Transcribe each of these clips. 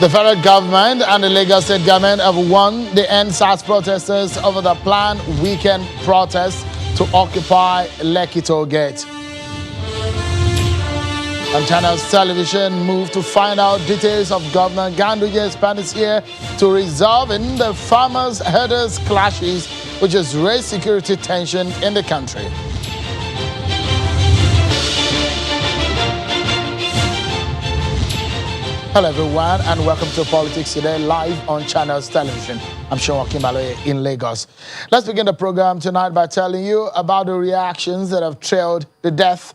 The federal government and the Lagos state government have won the EndSARS protesters over the planned weekend protest to occupy Lekki Toll Gate. And Channels Television moved to find out details of Governor Ganduje's plans here to resolving the farmers-herders clashes, which has raised security tension in the country. Hello everyone and welcome to Politics Today live on Channels Television. I'm Sean Kimbaloye in Lagos. Let's begin the program tonight by telling you about the reactions that have trailed the death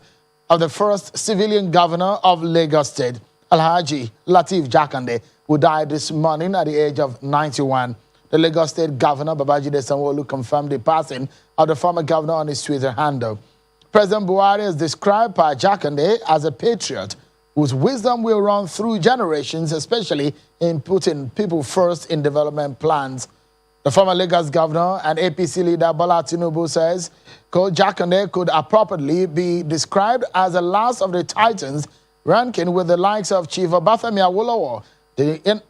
of the first civilian governor of Lagos State, Alhaji Lateef Jakande, who died this morning at the age of 91. The Lagos State Governor, Babajide Sanwo-Olu, confirmed the passing of the former governor on his Twitter handle. President Buhari has described Pa Jakande as a patriot whose wisdom will run through generations, especially in putting people first in development plans. The former Lagos governor and APC leader Bola Tinubu says Jakande could appropriately be described as the last of the titans, ranking with the likes of Chief Obafemi Awolowo,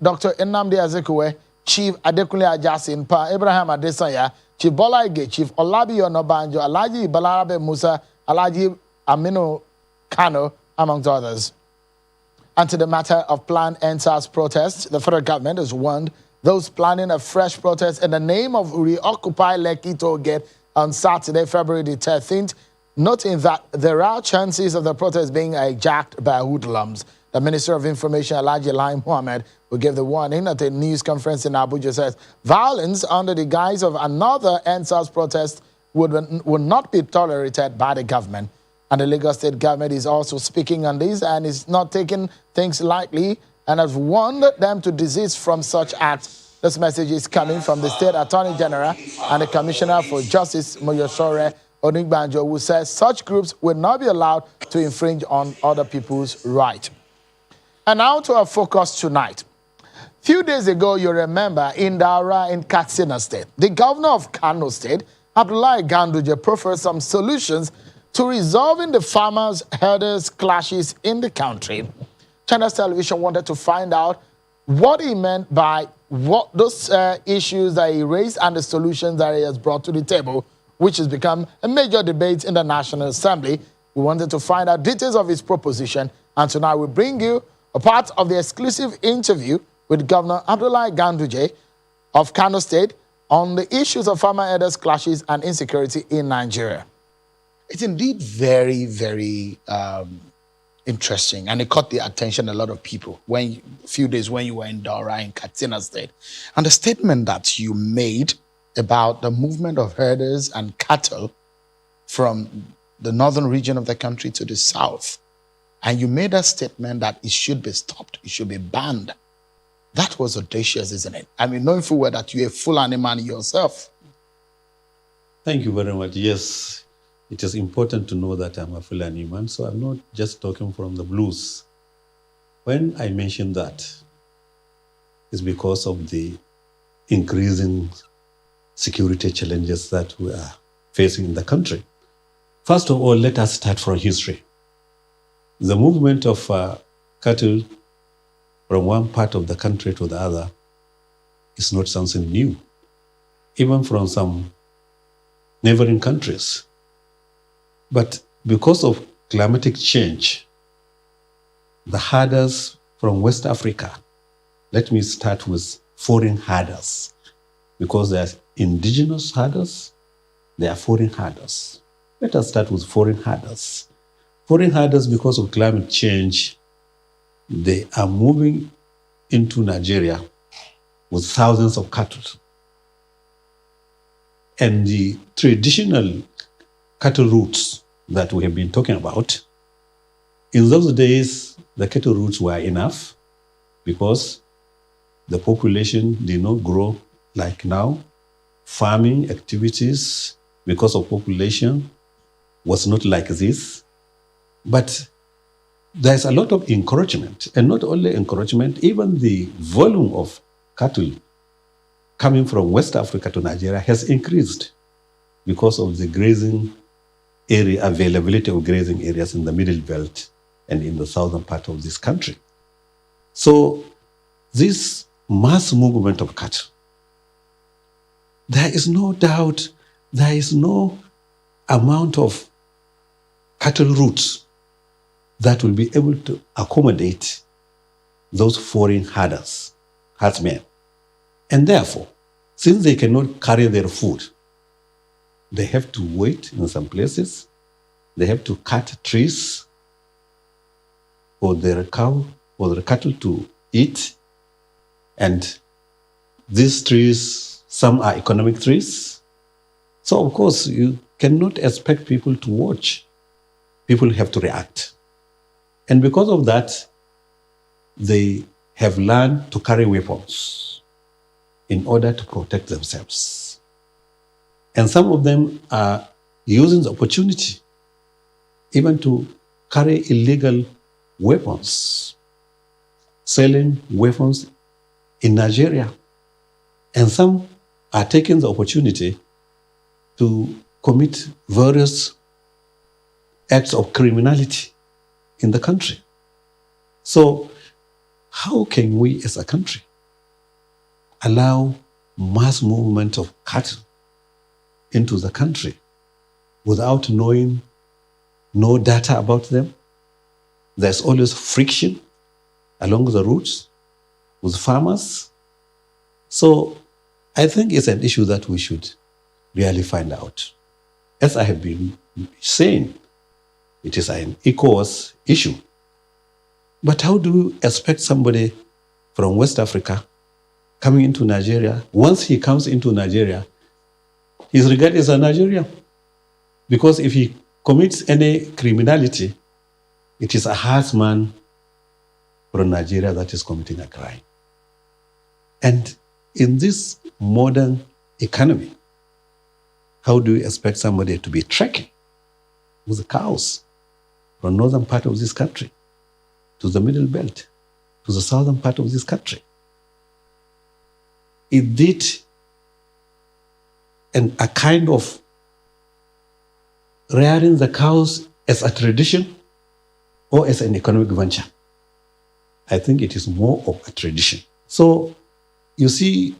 Dr. Nnamdi Azikiwe, Chief Adekunle Ajasin, Pa Abraham Adesanya, Chief Bola Ige, Chief Olabiyi Onabanjo, Alhaji Balarabe Musa, Alhaji Aminu Kano, amongst others. And to the matter of planned EndSARS protests, the federal government has warned those planning a fresh protest in the name of Reoccupy Lekki Toll Gate on Saturday, February the 13th, noting that there are chances of the protest being hijacked by hoodlums. The Minister of Information, Alhaji Lai Mohammed, who gave the warning at a news conference in Abuja, says violence under the guise of another EndSARS protest would not be tolerated by the government. And the Lagos State government is also speaking on this and is not taking things lightly and has warned them to desist from such acts. This message is coming from the State Attorney General and the Commissioner for Justice, Moyosore Onigbanjo, who says such groups will not be allowed to infringe on other people's rights. And now to our focus tonight. A few days ago, you remember, in Daura in Katsina State, the governor of Kano State, Abdullahi Ganduje, proffered some solutions to resolving the farmers-herders clashes in the country. Channels Television wanted to find out what he meant by what those issues that he raised and the solutions that he has brought to the table, which has become a major debate in the National Assembly. We wanted to find out details of his proposition, and tonight we bring you a part of the exclusive interview with Governor Abdullahi Ganduje of Kano State on the issues of farmer-herders clashes and insecurity in Nigeria. It's indeed very, very interesting, and it caught the attention of a lot of people a few days when you were in Daura in Katsina State. And the statement that you made about the movement of herders and cattle from the northern region of the country to the south, and you made a statement that it should be stopped, it should be banned. That was audacious, isn't it? I mean, knowing full well that you're a Fulani man yourself. Thank you very much. Yes. It is important to know that I'm a Fulani man, so I'm not just talking from the blues. When I mention that, it's because of the increasing security challenges that we are facing in the country. First of all, let us start from history. The movement of cattle from one part of the country to the other is not something new, even from some neighboring countries. But because of climatic change, the herders from West Africa, let me start with foreign herders, because they are indigenous herders, they are foreign herders. Let us start with foreign herders. Foreign herders, because of climate change, they are moving into Nigeria with thousands of cattle. And the traditional cattle routes that we have been talking about, in those days, the cattle routes were enough because the population did not grow like now. Farming activities, because of population, was not like this. But there's a lot of encouragement, and not only encouragement, even the volume of cattle coming from West Africa to Nigeria has increased because of the grazing area, availability of grazing areas in the middle belt and in the southern part of this country. So this mass movement of cattle, there is no doubt, there is no amount of cattle routes that will be able to accommodate those foreign herdsmen. And therefore, since they cannot carry their food, they have to wait in some places. They have to cut trees for their cattle to eat. And these trees, some are economic trees. So of course, you cannot expect people to watch. People have to react. And because of that, they have learned to carry weapons in order to protect themselves. And some of them are using the opportunity even to carry illegal weapons, selling weapons in Nigeria. And some are taking the opportunity to commit various acts of criminality in the country. So how can we as a country allow mass movement of cattle into the country without knowing no data about them? There's always friction along the routes with farmers. So I think it's an issue that we should really find out. As I have been saying, it is an ECOWAS issue. But how do you expect somebody from West Africa coming into Nigeria, once he comes into Nigeria, he's regarded as a Nigerian? Because if he commits any criminality, it is a herdsman from Nigeria that is committing a crime. And in this modern economy, how do you expect somebody to be trekking with cows from northern part of this country to the middle belt, to the southern part of this country? Is it a kind of rearing the cows as a tradition or as an economic venture? I think it is more of a tradition. So you see,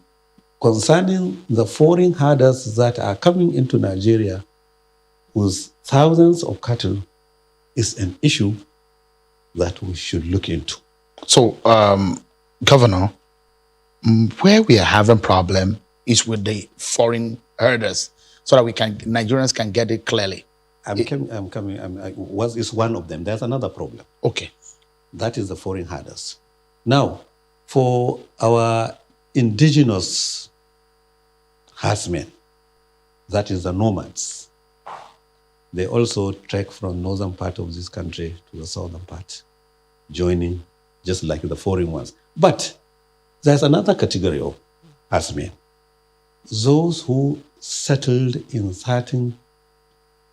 concerning the foreign herders that are coming into Nigeria with thousands of cattle is an issue that we should look into. So, Governor, where we are having problem is with the foreign herders, so that Nigerians can get it clearly. Is one of them. There's another problem. Okay. That is the foreign herders. Now, for our indigenous herdsmen, that is the nomads, they also trek from northern part of this country to the southern part, joining just like the foreign ones. But there's another category of herdsmen, those who settled in certain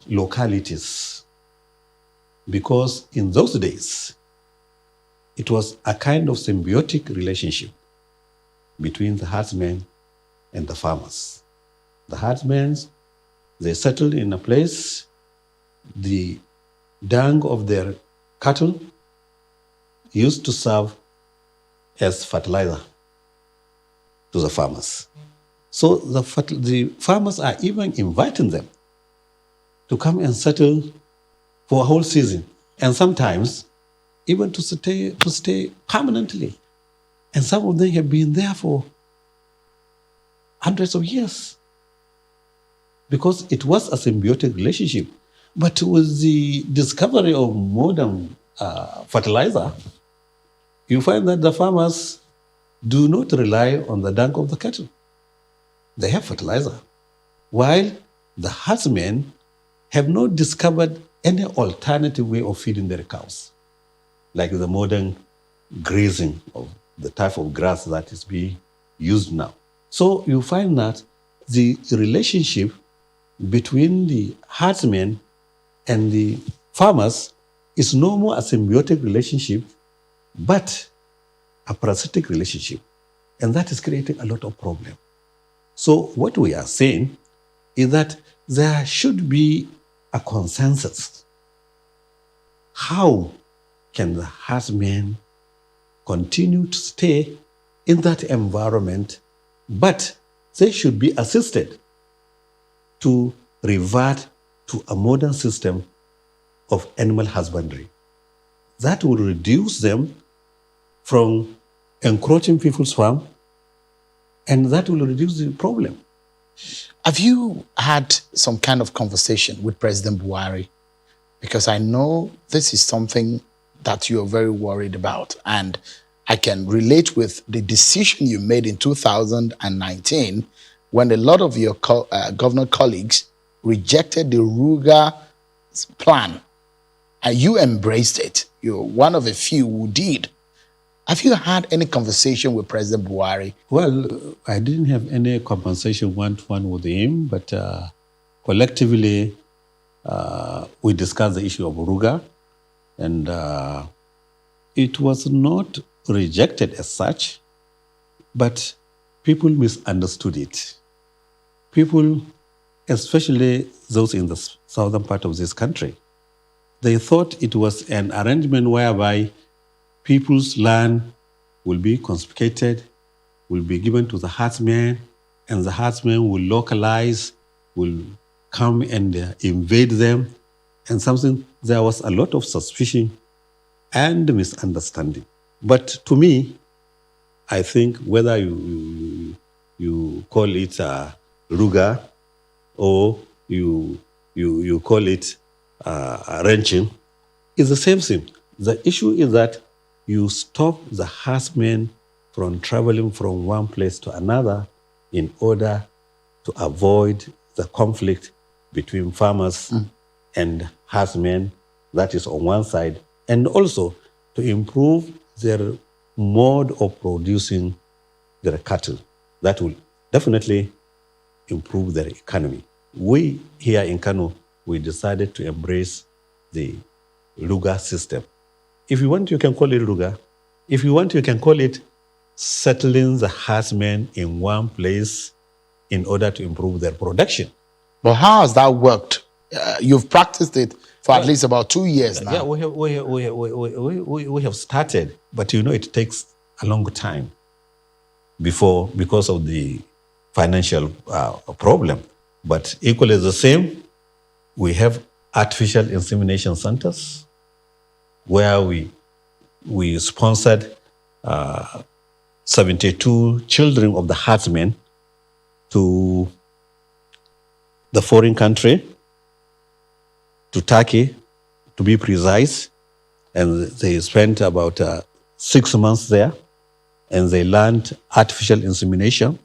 localities, because in those days, it was a kind of symbiotic relationship between the herdsmen and the farmers. The herdsmen, they settled in a place, the dung of their cattle used to serve as fertilizer to the farmers. So the farmers are even inviting them to come and settle for a whole season, and sometimes even to stay permanently. And some of them have been there for hundreds of years because it was a symbiotic relationship. But with the discovery of modern fertilizer, you find that the farmers do not rely on the dung of the cattle. They have fertilizer, while the herdsmen have not discovered any alternative way of feeding their cows, like the modern grazing of the type of grass that is being used now. So you find that the relationship between the herdsmen and the farmers is no more a symbiotic relationship, but a parasitic relationship. And that is creating a lot of problems. So what we are saying is that there should be a consensus. How can the herdsmen continue to stay in that environment, but they should be assisted to revert to a modern system of animal husbandry. That will reduce them from encroaching people's farm, and that will reduce the problem. Have you had some kind of conversation with President Buhari? Because I know this is something that you're very worried about, and I can relate with the decision you made in 2019 when a lot of your governor colleagues rejected the Ruga plan, and you embraced it. You're one of a few who did. Have you had any conversation with President Buhari? Well, I didn't have any conversation one-to-one with him, but collectively, we discussed the issue of Ruga, and it was not rejected as such, but people misunderstood it. People, especially those in the southern part of this country, they thought it was an arrangement whereby people's land will be confiscated, will be given to the herdsmen, and the herdsmen will localize, will come and invade them, and there was a lot of suspicion and misunderstanding. But to me, I think whether you call it Ruga or you call it ranching, is the same thing. The issue is that you stop the herdsmen from traveling from one place to another in order to avoid the conflict between farmers and herdsmen, that is on one side, and also to improve their mode of producing their cattle. That will definitely improve their economy. We here in Kano, we decided to embrace the Ruga system. If you want, you can call it Ruga. If you want, you can call it settling the herdsmen in one place in order to improve their production. But how has that worked? You've practiced it for at least about 2 years now. Yeah, we have started, but it takes a long time because of the financial problem. But equally the same, we have artificial insemination centers where we sponsored 72 children of the herdsmen to the foreign country, to Turkey, to be precise, and they spent about 6 months there, and they learned artificial insemination,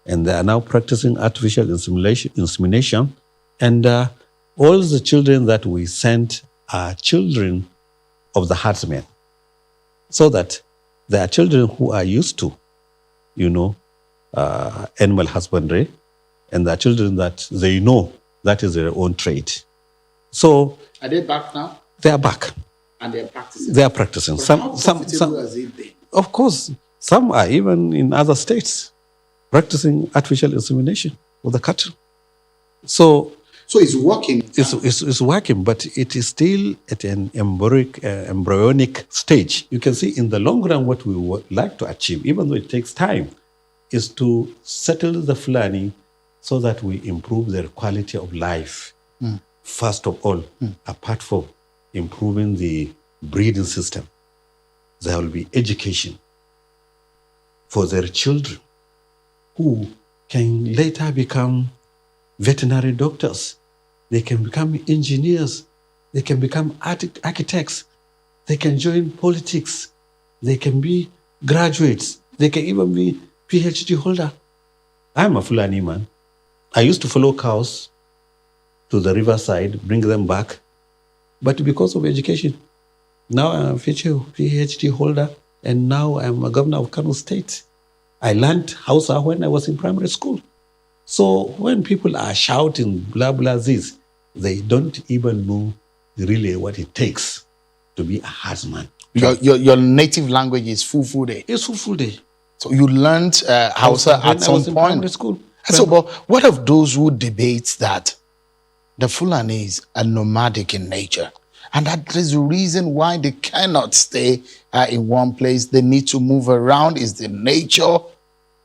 and they are now practicing artificial insemination, and all the children that we sent are children of the herdsmen, so that they are children who are used to, animal husbandry, and they are children that they know that is their own trade. So are they back now? They are back. And they are practicing? They are practicing. But how profitable has it been? Of course, some are even in other states practicing artificial insemination with the cattle. So it's working? It's working, but it is still at an embryonic stage. You can see in the long run what we would like to achieve, even though it takes time, is to settle the Fulani so that we improve their quality of life. First of all, apart from improving the breeding system, there will be education for their children who can later become veterinary doctors. They can become engineers. They can become architects. They can join politics. They can be graduates. They can even be PhD holder. I'm a Fulani man. I used to follow cows to the riverside, bring them back. But because of education, now I'm a PhD holder, and now I'm a governor of Kano State. I learned Hausa when I was in primary school. So when people are shouting blah, blah, this, they don't even know really what it takes to be a herdsman. Your native language is Fulfulde? It's Fulfulde. So you learned Hausa at some point? Primary school. So, but what of those who debate that the Fulanis are nomadic in nature And that is the reason why they cannot stay in one place. They need to move around. Is the nature.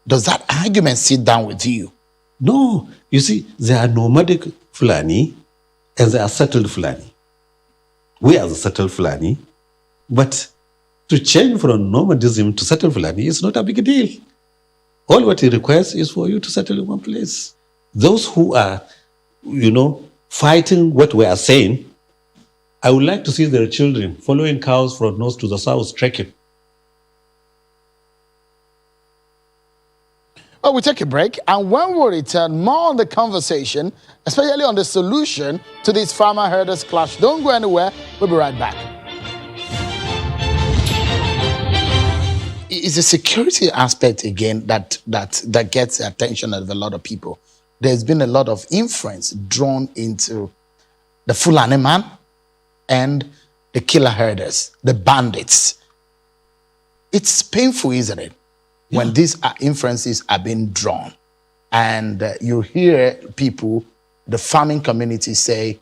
Does that argument sit down with you? No. You see, there are nomadic Fulani and there are settled Fulani. We are the settled Fulani, but to change from nomadism to settled Fulani is not a big deal. All what it requires is for you to settle in one place. Those who are, fighting what we are saying, I would like to see their children following cows from north to the south, trekking. Well, we take a break, and when we return, more on the conversation, especially on the solution to this farmer-herders clash. Don't go anywhere. We'll be right back. It's a security aspect again that gets the attention of a lot of people. There's been a lot of inference drawn into the Fulani man and the killer herders, the bandits. It's painful, isn't it? Yeah. When these inferences are being drawn. And you hear people, the farming community say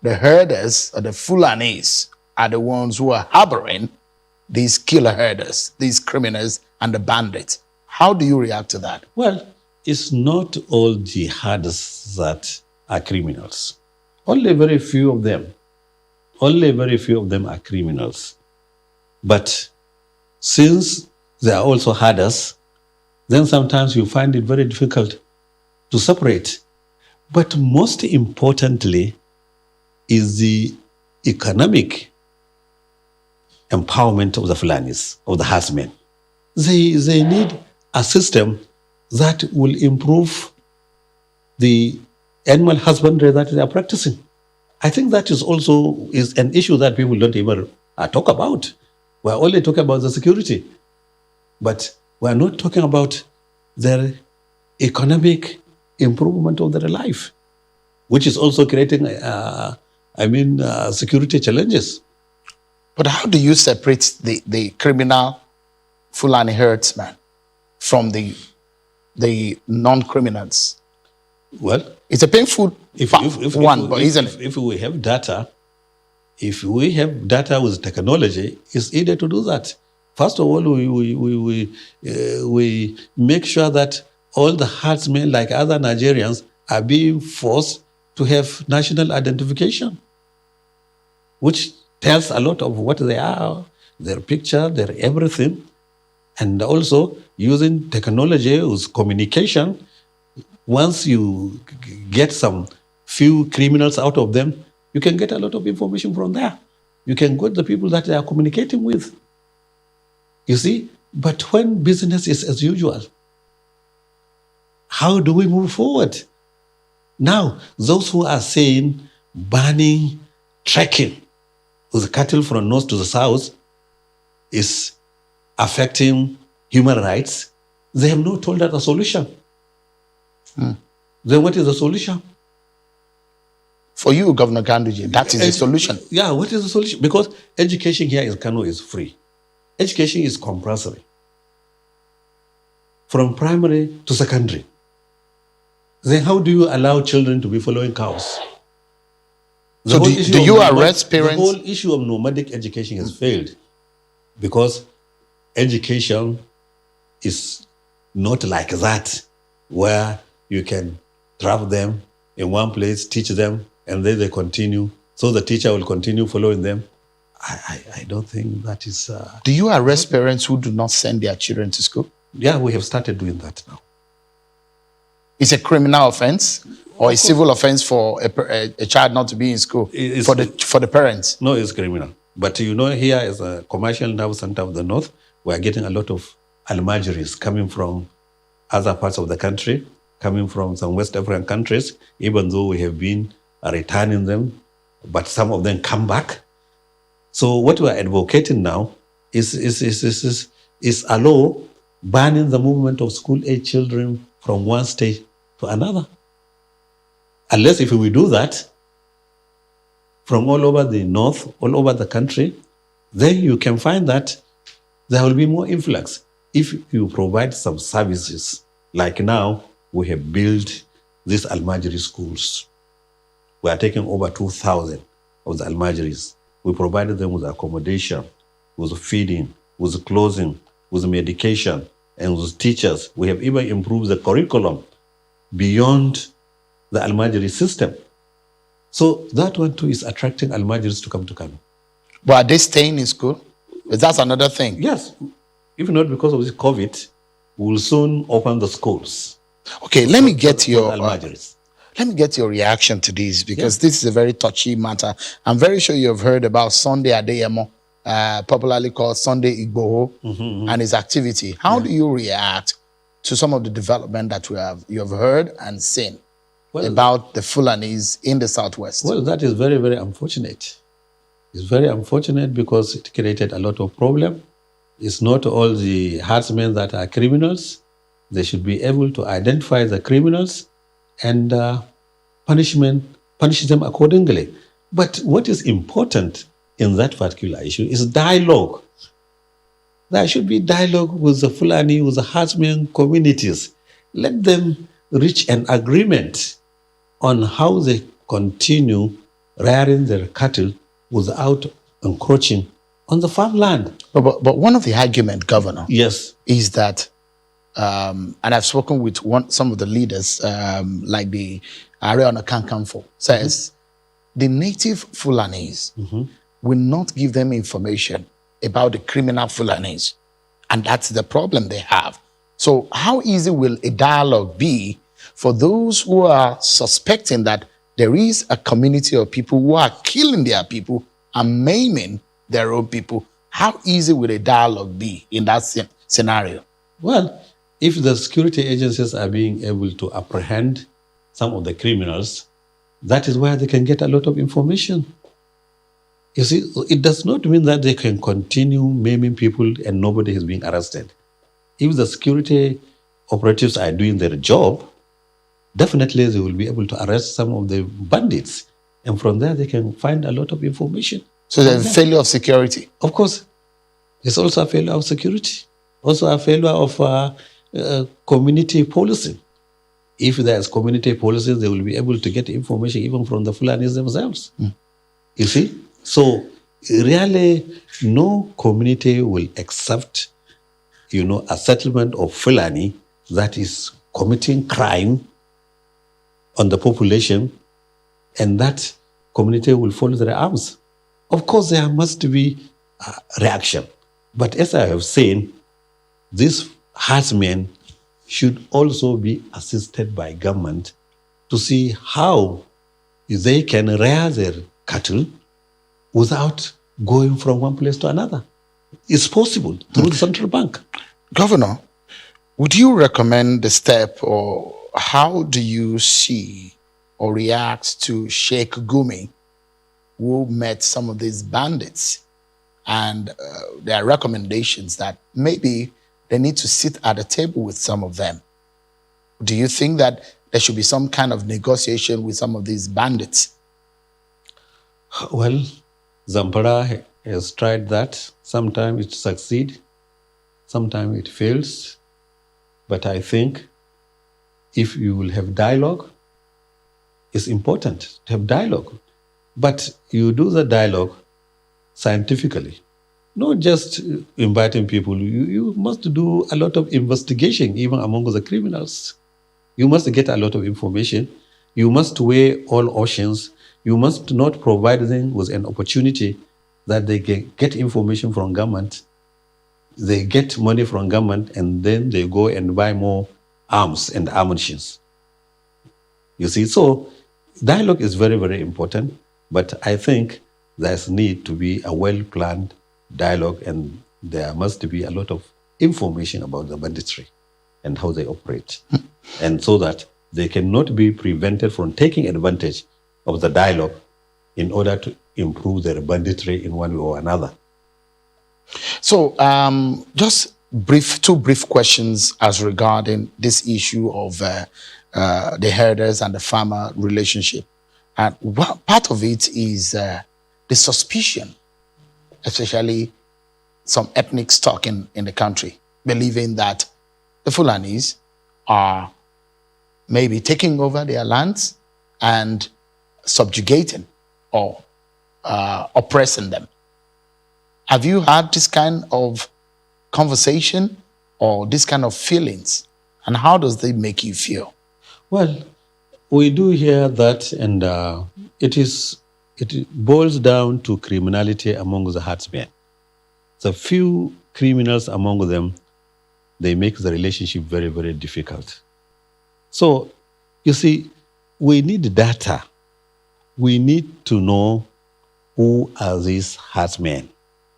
the herders or the Fulanis are the ones who are harboring these killer herders, these criminals and the bandits. How do you react to that? Well, it's not all jihadists that are criminals. Only very few of them. Only very few of them are criminals. But since they are also herders, then sometimes you find it very difficult to separate. But most importantly is the economic empowerment of the Fulanis, of the herdsmen. They need a system that will improve the animal husbandry that they are practicing. I think that is also an issue that people don't even talk about. We're only talking about the security, but we're not talking about their economic improvement of their life, which is also creating, security challenges. But how do you separate the criminal Fulani herdsman from the non-criminals? Well, it's a painful but isn't it? If we have data with technology, it's easier to do that. First of all, we make sure that all the herdsmen, like other Nigerians, are being forced to have national identification, which tells a lot of what they are, their picture, their everything. And also using technology with communication, once you get some few criminals out of them, you can get a lot of information from there. You can get the people that they are communicating with. You see? But when business is as usual, how do we move forward? Now, those who are saying banning trekking with cattle from north to the south is affecting human rights, they have not told us a solution. Then what is the solution? For you, Governor Ganduje, that is the solution. Yeah, what is the solution? Because education here in Kano is free. Education is compulsory. From primary to secondary. Then how do you allow children to be following cows? So do you arrest parents? The whole issue of nomadic education has failed because education is not like that, where you can trap them in one place, teach them, and then they continue. So the teacher will continue following them. I don't think that is... Do you arrest parents who do not send their children to school? Yeah, we have started doing that now. It's a criminal offense or a civil offense for a child not to be in school for the parents? No, it's criminal. But here is a commercial nerve center of the north. We are getting a lot of almajiris coming from other parts of the country, coming from some West African countries, even though we have been returning them, but some of them come back. So what we are advocating now is a law banning the movement of school-age children from one state to another. Unless if we do that from all over the north, all over the country, then you can find that there will be more influx if you provide some services. Like now, we have built these Almajiri schools. We are taking over 2,000 of the Almajiris. We provided them with accommodation, with feeding, with clothing, with medication, and with teachers. We have even improved the curriculum beyond the Almajiri system. So that one too is attracting Almajiris to come to Kano. But are they staying in school? That's another thing. Yes. If not because of this COVID, we will soon open the schools. Okay, let me get your Almajiris. let me get your reaction to this, because this is a very touchy matter. I'm very sure you have heard about Sunday Adeyemo, popularly called Sunday Igboho, and his activity. How do you react to some of the development that you have heard and seen about the Fulanis in the Southwest? Well, that is very, very unfortunate. It's very unfortunate because it created a lot of problem. It's not all the herdsmen that are criminals. They should be able to identify the criminals and punish them accordingly. But what is important in that particular issue is dialogue. There should be dialogue with the Fulani, with the herdsmen communities. Let them reach an agreement on how they continue rearing their cattle without encroaching on the farmland. But one of the arguments, Governor, yes, is that, and I've spoken with some of the leaders, like the Are Ona Kankanfo, says the native Fulanis will not give them information about the criminal Fulanis. And that's the problem they have. So how easy will a dialogue be for those who are suspecting that there is a community of people who are killing their people and maiming their own people? How easy would a dialogue be in that scenario? Well, if the security agencies are being able to apprehend some of the criminals, that is where they can get a lot of information. You see, it does not mean that they can continue maiming people and nobody is being arrested. If the security operatives are doing their job, definitely they will be able to arrest some of the bandits. And from there, they can find a lot of information. So there's a failure of security? Of course. It's also a failure of security. Also a failure of community policing. If there's community policing, they will be able to get information even from the Fulanis themselves. You see? So really, no community will accept, a settlement of Fulani that is committing crime on the population, and that community will fold their arms. Of course, there must be a reaction. But as I have said, these herdsmen should also be assisted by government to see how they can rear their cattle without going from one place to another. It's possible through the central bank. Governor, would you recommend the step, or how do you see or react to Sheikh Gumi, who met some of these bandits, and their recommendations that maybe they need to sit at a table with some of them? Do you think that there should be some kind of negotiation with some of these bandits? Well, Zamfara has tried that. Sometimes it succeeds, sometimes it fails. But I think if you will have dialogue, it's important to have dialogue. But you do the dialogue scientifically, not just inviting people. You must do a lot of investigation, even among the criminals. You must get a lot of information. You must weigh all options. You must not provide them with an opportunity that they can get information from government. They get money from government and then they go and buy more arms and ammunition. You see, so dialogue is very, very important. But I think there's need to be a well-planned dialogue, and there must be a lot of information about the banditry and how they operate. And so that they cannot be prevented from taking advantage of the dialogue in order to improve their banditry in one way or another. So just two brief questions as regarding this issue of the herders and the farmer relationship. And part of it is the suspicion, especially some ethnic stock in the country, believing that the Fulanis are maybe taking over their lands and subjugating or oppressing them. Have you had this kind of conversation or this kind of feelings? And how does they make you feel? Well, we do hear that, and it boils down to criminality among the herdsmen. The few criminals among them, they make the relationship very, very difficult. So, you see, we need data. We need to know who are these herdsmen.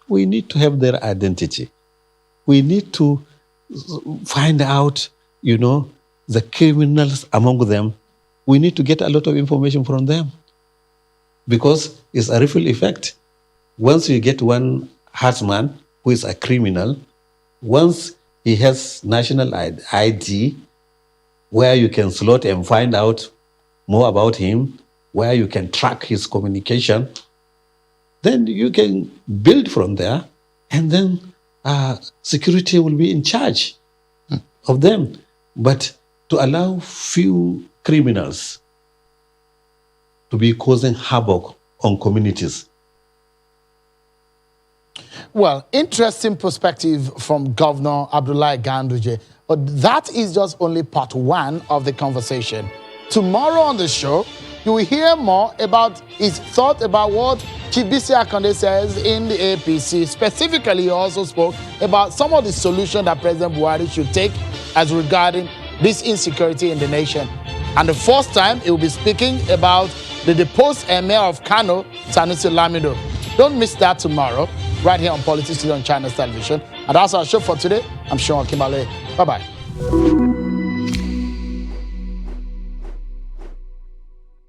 We need to have their identity. We need to find out, the criminals among them. We need to get a lot of information from them because it's a ripple effect. Once you get one herdsman who is a criminal, once he has national ID, where you can slot and find out more about him, where you can track his communication, then you can build from there, and then security will be in charge of them. But to allow few criminals to be causing havoc on communities. Well, interesting perspective from Governor Abdullahi Ganduje. But that is just only part one of the conversation. Tomorrow on the show, you will hear more about his thought about what Chief Bisi Akande says in the APC. Specifically, he also spoke about some of the solutions that President Buhari should take as regarding this insecurity in the nation. And the first time, he will be speaking about the deposed Emir of Kano, Sanusi Lamido. Don't miss that tomorrow, right here on Politics Today on Channels Television. And that's our show for today. I'm Sean Kimbale. Bye-bye.